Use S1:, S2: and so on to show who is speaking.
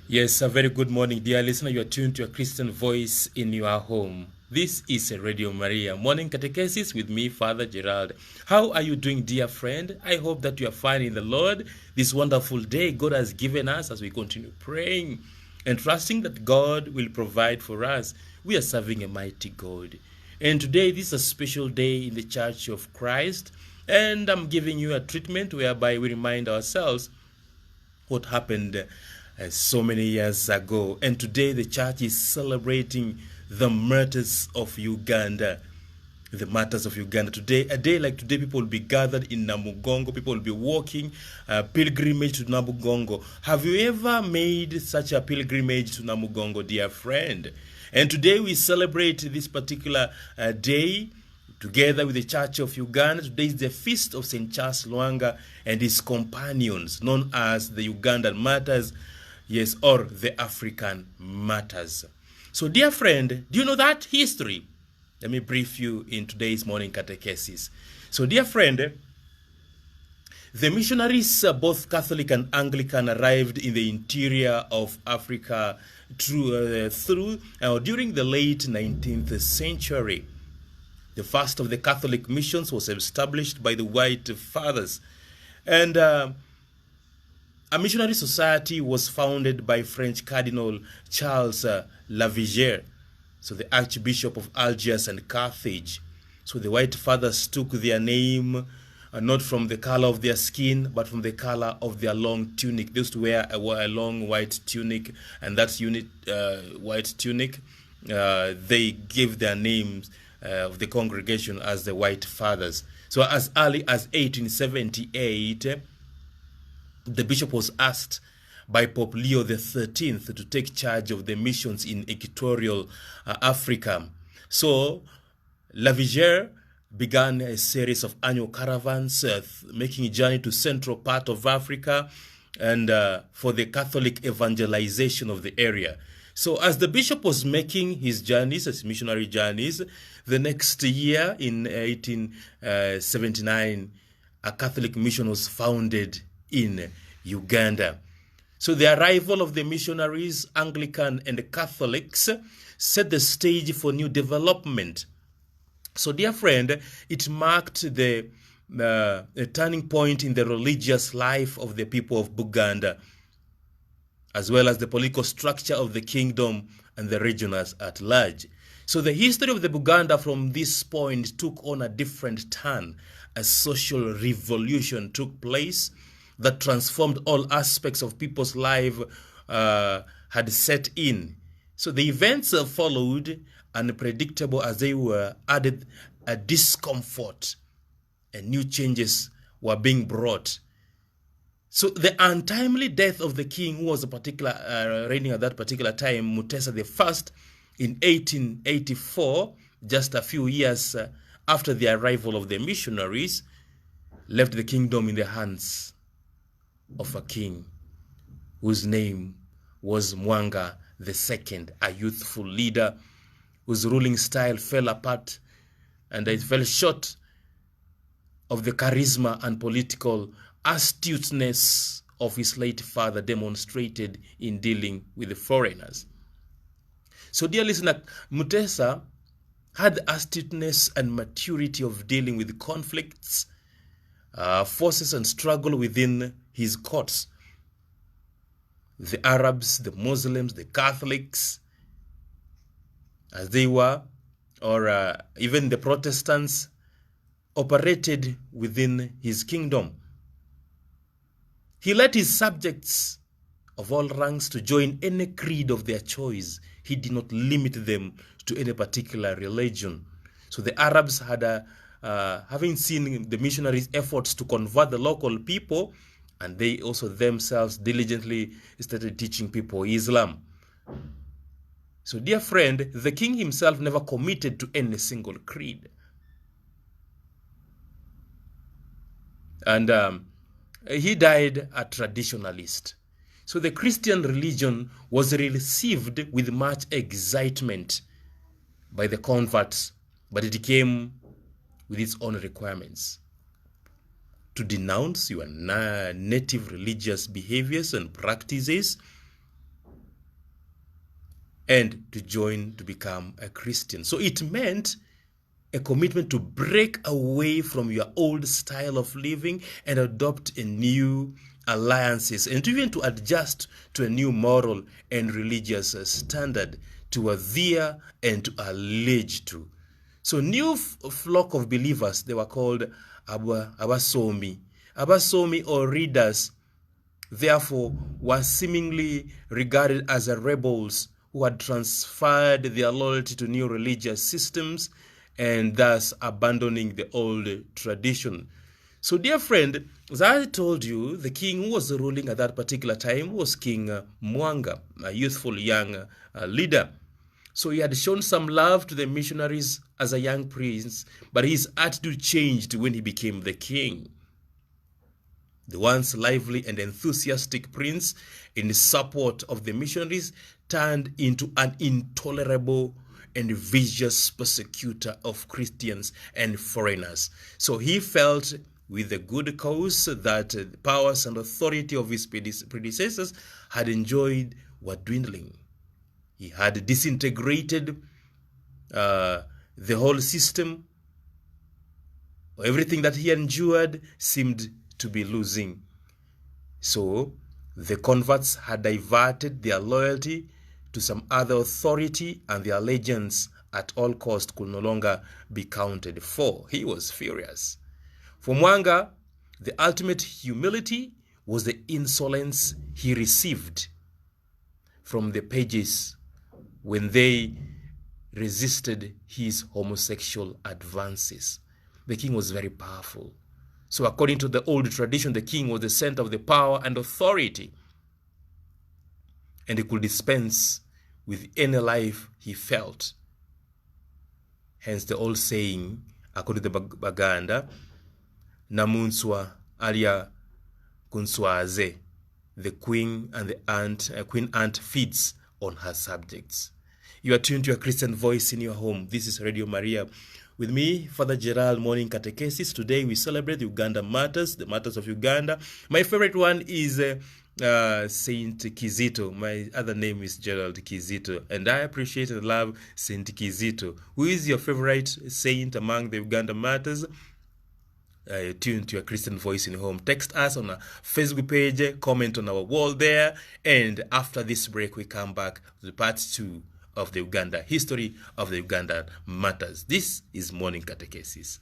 S1: Yes, a very good morning, dear listener. You are tuned to a Christian voice in your home. This is a Radio Maria morning catechesis with me, Father Gerald. How are you doing, dear friend? I hope that you are fine in the Lord. This wonderful day God has given us as we continue praying and trusting that God will provide for us. We are serving a mighty God. And today, this is a special day in the Church of Christ. And I'm giving you a treatment whereby we remind ourselves what happened so many years ago. And today the church is celebrating the martyrs of Uganda. The martyrs of Uganda. Today, a day like today, people will be gathered in Namugongo. People will be walking pilgrimage to Namugongo. Have you ever made such a pilgrimage to Namugongo, dear friend? And today we celebrate this particular day together with the Church of Uganda. Today is the feast of St. Charles Mwanga and his companions, known as the Ugandan Martyrs, yes, or the African Martyrs. So, dear friend, do you know that history? Let me brief you in today's morning catechesis. So, dear friend, the missionaries, both Catholic and Anglican, arrived in the interior of Africa during the late 19th century. The first of the Catholic missions was established by the White Fathers. And a missionary society was founded by French Cardinal Charles Lavigere, so the Archbishop of Algiers and Carthage. So the White Fathers took their name not from the color of their skin, but from the color of their long tunic. They used to wear a long white tunic, and that white tunic, they gave their names of the congregation as the White Fathers. So as early as 1878, the bishop was asked by Pope Leo XIII to take charge of the missions in equatorial Africa. So Lavigere began a series of annual caravans making a journey to central part of Africa and for the Catholic evangelization of the area. So as the bishop was making his journeys, his missionary journeys, the next year in 1879, a Catholic mission was founded in Uganda. So the arrival of the missionaries, Anglican and Catholics, set the stage for new development. So, dear friend, it marked a turning point in the religious life of the people of Buganda, as well as the political structure of the kingdom and the region at large. So the history of the Buganda from this point took on a different turn. A social revolution took place that transformed all aspects of people's life had set in. So the events followed, unpredictable as they were, added a discomfort, and new changes were being brought. So the untimely death of the king, who was a particular reigning at that particular time, Mutesa I, in 1884, just a few years after the arrival of the missionaries, left the kingdom in the hands of a king whose name was Mwanga II, a youthful leader whose ruling style fell apart and it fell short of the charisma and political astuteness of his late father demonstrated in dealing with the foreigners. So, dear listener, Mutesa had the astuteness and maturity of dealing with conflicts, forces and struggle within his courts. The Arabs, the Muslims, the Catholics, as they were, or even the Protestants, operated within his kingdom. He let his subjects of all ranks to join any creed of their choice. He did not limit them to any particular religion. So the Arabs had, having seen the missionaries' efforts to convert the local people, and they also themselves diligently started teaching people Islam. So, dear friend, the king himself never committed to any single creed. And he died a traditionalist. So the Christian religion was received with much excitement by the converts, but it came with its own requirements. To denounce your native religious behaviors and practices, and to join to become a Christian. So it meant a commitment to break away from your old style of living and adopt a new alliances, and even to adjust to a new moral and religious standard to adhere and to allege to. So new flock of believers, they were called abasomi. Abasomi, or readers, therefore were seemingly regarded as rebels who had transferred their loyalty to new religious systems and thus abandoning the old tradition. So, dear friend, as I told you, the king who was ruling at that particular time was King Mwanga, a youthful young leader. So he had shown some love to the missionaries as a young prince, but his attitude changed when he became the king. The once lively and enthusiastic prince, in support of the missionaries, turned into an intolerable and vicious persecutor of Christians and foreigners. So he felt, with the good cause, that the powers and authority of his predecessors had enjoyed were dwindling. He had disintegrated the whole system. Everything that he endured seemed to be losing. So the converts had diverted their loyalty to some other authority, and their allegiance at all cost could no longer be counted for. He was furious. For Mwanga, the ultimate humility was the insolence he received from the pages when they resisted his homosexual advances. The king was very powerful. So according to the old tradition, the king was the center of the power and authority, and he could dispense with any life he felt. Hence the old saying, according to the Buganda, Namunswa alia kunswaze, the queen ant feeds on her subjects. You are tuned to a Christian voice in your home. This is Radio Maria. With me, Father Gerald, morning catechesis. Today we celebrate the Ugandan Martyrs, the Martyrs of Uganda. My favorite one is Saint Kizito. My other name is Gerald Kizito, and I appreciate and love Saint Kizito. Who is your favorite saint among the Ugandan Martyrs? Tune to your Christian voice in your home. Text us on our Facebook page, comment on our wall there, and after this break we come back to part 2 of the Uganda history of the Ugandan Martyrs. This is Morning Catechesis.